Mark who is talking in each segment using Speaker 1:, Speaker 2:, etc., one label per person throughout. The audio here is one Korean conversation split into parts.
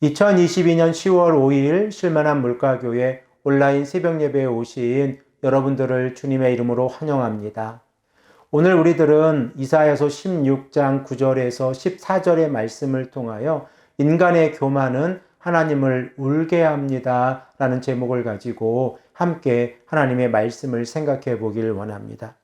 Speaker 1: 2022년 10월 5일 쉴만한 물가교회 온라인 새벽 예배에 오신 여러분들을 주님의 이름으로 환영합니다. 오늘 우리들은 이사야서 16장 9절에서 14절의 말씀을 통하여 인간의 교만은 하나님을 울게 합니다 라는 제목을 가지고 함께 하나님의 말씀을 생각해 보길 원합니다.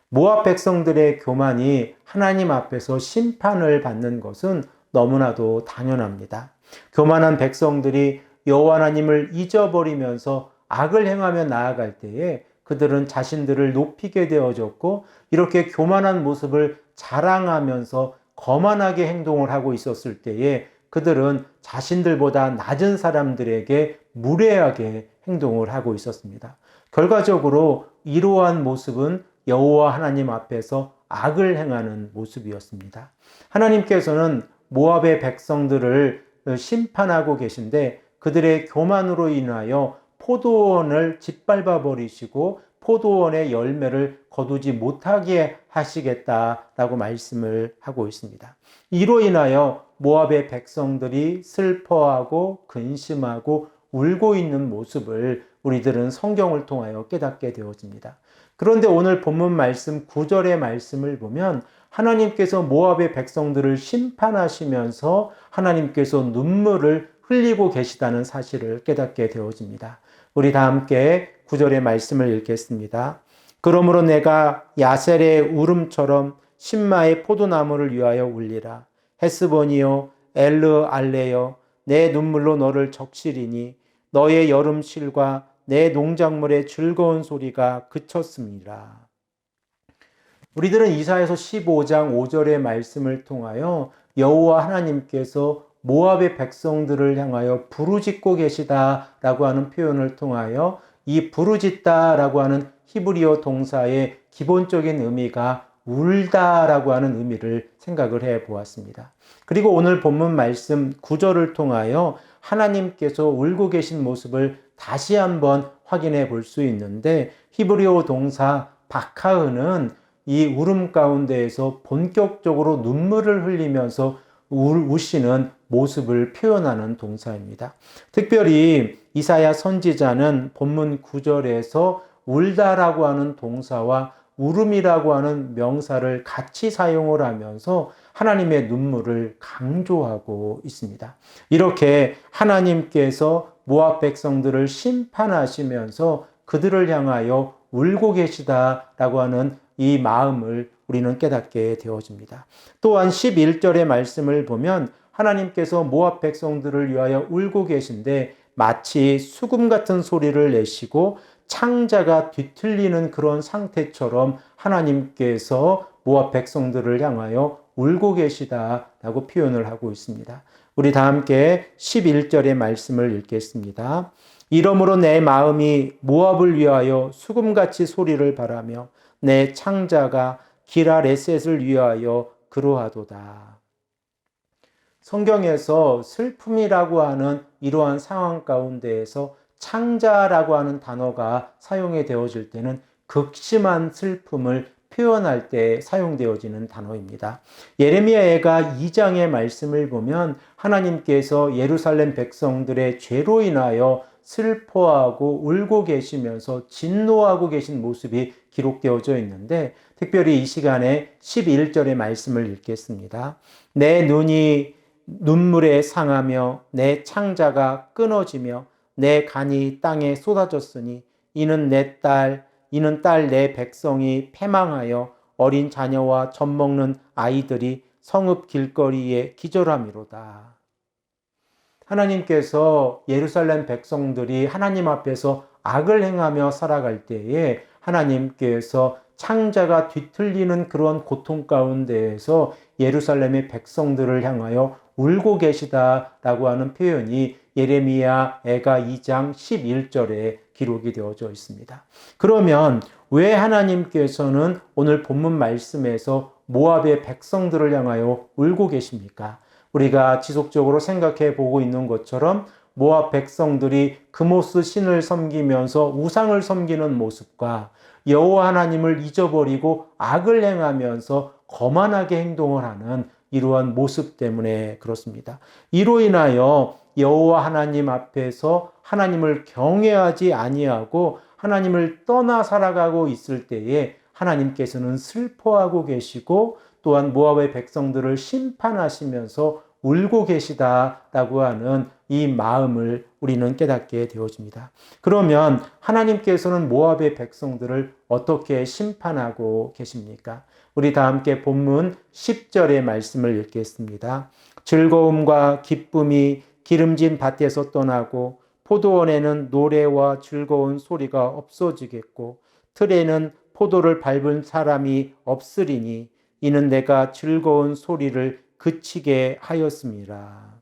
Speaker 1: 모압 백성들의 교만이 하나님 앞에서 심판을 받는 것은 너무나도 당연합니다. 교만한 백성들이 여호와 하나님을 잊어버리면서 악을 행하며 나아갈 때에 그들은 자신들을 높이게 되어졌고, 이렇게 교만한 모습을 자랑하면서 거만하게 행동을 하고 있었을 때에 그들은 자신들보다 낮은 사람들에게 무례하게 행동을 하고 있었습니다. 결과적으로 이러한 모습은 여호와 하나님 앞에서 악을 행하는 모습이었습니다. 하나님께서는 모압의 백성들을 심판하고 계신데, 그들의 교만으로 인하여 포도원을 짓밟아 버리시고 포도원의 열매를 거두지 못하게 하시겠다라고 말씀을 하고 있습니다. 이로 인하여 모압의 백성들이 슬퍼하고 근심하고 울고 있는 모습을 우리들은 성경을 통하여 깨닫게 되어집니다. 그런데 오늘 본문 말씀 9절의 말씀을 보면 하나님께서 모압의 백성들을 심판하시면서 하나님께서 눈물을 흘리고 계시다는 사실을 깨닫게 되어집니다. 우리 다 함께 9절의 말씀을 읽겠습니다. 그러므로 내가 야셀의 울음처럼 신마의 포도나무를 위하여 울리라. 헤스본이요 엘르 알레여, 내 눈물로 너를 적시리니 너의 여름실과 내 농작물의 즐거운 소리가 그쳤습니다. 우리들은 이사야서 15장 5절의 말씀을 통하여 여호와 하나님께서 모압의 백성들을 향하여 부르짖고 계시다라고 하는 표현을 통하여 이 부르짖다라고 하는 히브리어 동사의 기본적인 의미가 울다라고 하는 의미를 생각을 해 보았습니다. 그리고 오늘 본문 말씀 9절을 통하여 하나님께서 울고 계신 모습을 다시 한번 확인해 볼 수 있는데, 히브리어 동사 바카흐는 이 울음 가운데에서 본격적으로 눈물을 흘리면서 우시는 모습을 표현하는 동사입니다. 특별히 이사야 선지자는 본문 9절에서 울다라고 하는 동사와 울음이라고 하는 명사를 같이 사용을 하면서 하나님의 눈물을 강조하고 있습니다. 이렇게 하나님께서 모압 백성들을 심판하시면서 그들을 향하여 울고 계시다라고 하는 이 마음을 우리는 깨닫게 되어집니다. 또한 11절의 말씀을 보면 하나님께서 모압 백성들을 위하여 울고 계신데, 마치 수금 같은 소리를 내시고 창자가 뒤틀리는 그런 상태처럼 하나님께서 모압 백성들을 향하여 울고 계시다라고 표현을 하고 있습니다. 우리 다 함께 11절의 말씀을 읽겠습니다. 이러므로 내 마음이 모압을 위하여 수금같이 소리를 바라며 내 창자가 기라레셋을 위하여 그러하도다. 성경에서 슬픔이라고 하는 이러한 상황 가운데에서 창자라고 하는 단어가 사용이 되어질 때는 극심한 슬픔을 표현할 때 사용되어지는 단어입니다. 예레미야가 2장의 말씀을 보면 하나님께서 예루살렘 백성들의 죄로 인하여 슬퍼하고 울고 계시면서 진노하고 계신 모습이 기록되어져 있는데, 특별히 이 시간에 11절의 말씀을 읽겠습니다. 내 눈이 눈물에 상하며 내 창자가 끊어지며 내 간이 땅에 쏟아졌으니 이는 딸 내 백성이 패망하여 어린 자녀와 젖 먹는 아이들이 성읍 길거리에 기절함이로다. 하나님께서 예루살렘 백성들이 하나님 앞에서 악을 행하며 살아갈 때에 하나님께서 창자가 뒤틀리는 그런 고통 가운데에서 예루살렘의 백성들을 향하여 울고 계시다라고 하는 표현이 예레미야 애가 2장 11절에 기록이 되어져 있습니다. 그러면 왜 하나님께서는 오늘 본문 말씀에서 모압의 백성들을 향하여 울고 계십니까? 우리가 지속적으로 생각해 보고 있는 것처럼 모압 백성들이 그모스 신을 섬기면서 우상을 섬기는 모습과 여호와 하나님을 잊어버리고 악을 행하면서 거만하게 행동을 하는 이러한 모습 때문에 그렇습니다. 이로 인하여 여호와 하나님 앞에서 하나님을 경외하지 아니하고 하나님을 떠나 살아가고 있을 때에 하나님께서는 슬퍼하고 계시고 또한 모압의 백성들을 심판하시면서 울고 계시다라고 하는 이 마음을 우리는 깨닫게 되어집니다. 그러면 하나님께서는 모압의 백성들을 어떻게 심판하고 계십니까? 우리 다 함께 본문 10절의 말씀을 읽겠습니다. 즐거움과 기쁨이 기름진 밭에서 떠나고 포도원에는 노래와 즐거운 소리가 없어지겠고 틀에는 포도를 밟은 사람이 없으리니 이는 내가 즐거운 소리를 그치게 하였습니다.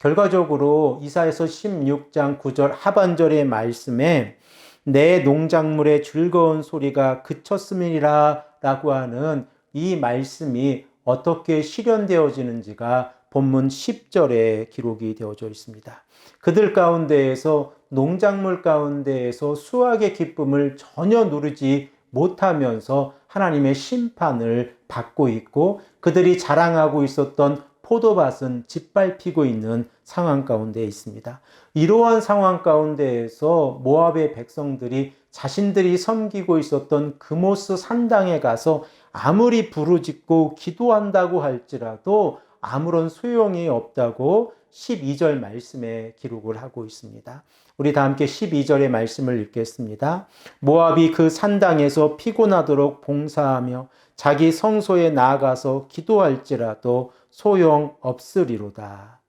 Speaker 1: 결과적으로 이사야서 16장 9절 하반절의 말씀에 내 농작물의 즐거운 소리가 그쳤음이라 라고 하는 이 말씀이 어떻게 실현되어지는지가 본문 10절에 기록이 되어져 있습니다. 그들 가운데에서 농작물 가운데에서 수확의 기쁨을 전혀 누리지 못하면서 하나님의 심판을 받고 있고 그들이 자랑하고 있었던 포도밭은 짓밟히고 있는 상황 가운데 있습니다. 이러한 상황 가운데에서 모압의 백성들이 자신들이 섬기고 있었던 그모스 산당에 가서 아무리 부르짖고 기도한다고 할지라도 아무런 소용이 없다고 12절 말씀에 기록을 하고 있습니다. 우리 다 함께 12절의 말씀을 읽겠습니다. 모압이 그 산당에서 피곤하도록 봉사하며 자기 성소에 나아가서 기도할지라도 소용없으리로다.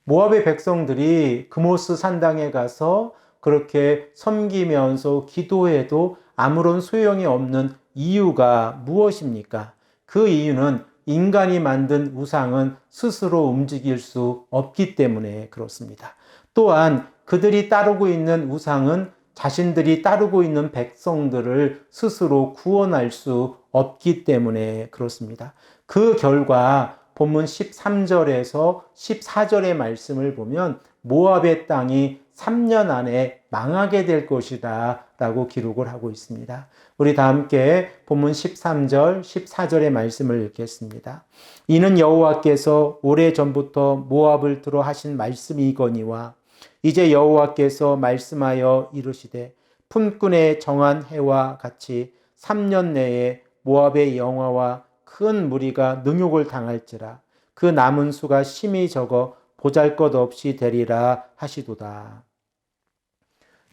Speaker 1: 모압의 백성들이 그모스 산당에 가서 그렇게 섬기면서 기도해도 아무런 소용이 없는 이유가 무엇입니까? 그 이유는 인간이 만든 우상은 스스로 움직일 수 없기 때문에 그렇습니다. 또한 그들이 따르고 있는 우상은 자신들이 따르고 있는 백성들을 스스로 구원할 수 없기 때문에 그렇습니다. 그 결과 본문 13절에서 14절의 말씀을 보면 모압의 땅이 3년 안에 망하게 될 것이다 라고 기록을 하고 있습니다. 우리 다 함께 본문 13절, 14절의 말씀을 읽겠습니다. 이는 여호와께서 오래전부터 모압을 들어 하신 말씀이거니와 이제 여호와께서 말씀하여 이르시되 품꾼의 정한 해와 같이 3년 내에 모압의 영화와 큰 무리가 능욕을 당할지라 그 남은 수가 심히 적어 보잘것없이 되리라 하시도다.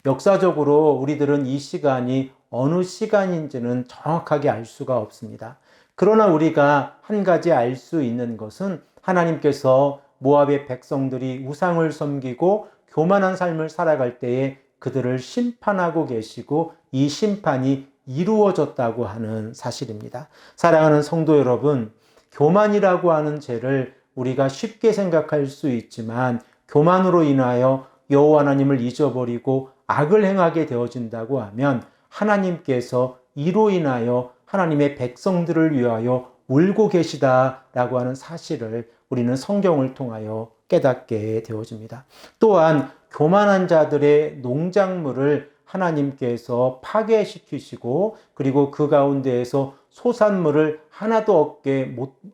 Speaker 1: 역사적으로 우리들은 이 시간이 어느 시간인지는 정확하게 알 수가 없습니다. 그러나 우리가 한 가지 알 수 있는 것은 하나님께서 모압의 백성들이 우상을 섬기고 교만한 삶을 살아갈 때에 그들을 심판하고 계시고 이 심판이 이루어졌다고 하는 사실입니다. 사랑하는 성도 여러분, 교만이라고 하는 죄를 우리가 쉽게 생각할 수 있지만 교만으로 인하여 여호와 하나님을 잊어버리고 악을 행하게 되어진다고 하면 하나님께서 이로 인하여 하나님의 백성들을 위하여 울고 계시다라고 하는 사실을 우리는 성경을 통하여 깨닫게 되어집니다. 또한 교만한 자들의 농작물을 하나님께서 파괴시키시고 그리고 그 가운데에서 소산물을 하나도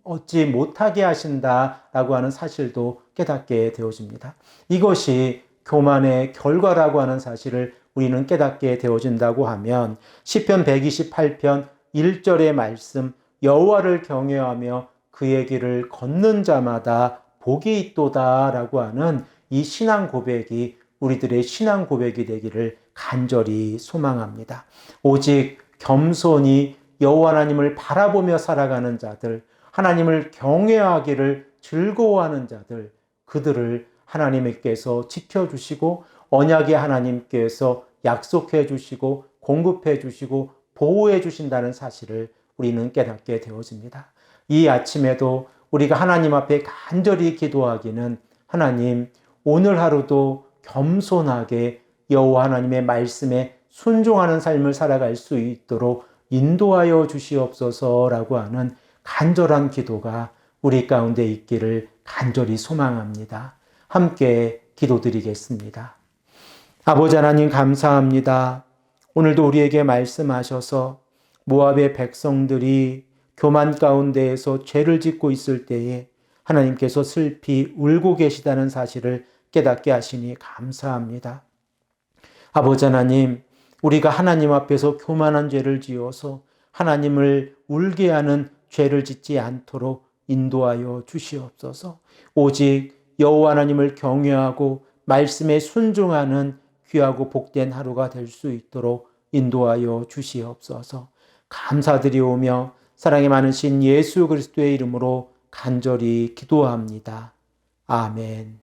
Speaker 1: 얻지 못하게 하신다라고 하는 사실도 깨닫게 되어집니다. 이것이 교만의 결과라고 하는 사실을 우리는 깨닫게 되어진다고 하면 시편 128편 1절의 말씀 여호와를 경외하며 그의 길을 걷는 자마다 복이 있도다라고 하는 이 신앙 고백이 우리들의 신앙 고백이 되기를 간절히 소망합니다. 오직 겸손히 여호와 하나님을 바라보며 살아가는 자들, 하나님을 경외하기를 즐거워하는 자들, 그들을 하나님께서 지켜주시고 언약의 하나님께서 약속해 주시고 공급해 주시고 보호해 주신다는 사실을 우리는 깨닫게 되어집니다. 이 아침에도 우리가 하나님 앞에 간절히 기도하기는 하나님 오늘 하루도 겸손하게 여호와 하나님의 말씀에 순종하는 삶을 살아갈 수 있도록 인도하여 주시옵소서라고 하는 간절한 기도가 우리 가운데 있기를 간절히 소망합니다. 함께 기도드리겠습니다. 아버지 하나님 감사합니다. 오늘도 우리에게 말씀하셔서 모압의 백성들이 교만 가운데에서 죄를 짓고 있을 때에 하나님께서 슬피 울고 계시다는 사실을 깨닫게 하시니 감사합니다. 아버지 하나님, 우리가 하나님 앞에서 교만한 죄를 지어서 하나님을 울게 하는 죄를 짓지 않도록 인도하여 주시옵소서. 오직 여호와 하나님을 경외하고 말씀에 순종하는 귀하고 복된 하루가 될 수 있도록 인도하여 주시옵소서. 감사드리오며 사랑이 많으신 예수 그리스도의 이름으로 간절히 기도합니다. 아멘.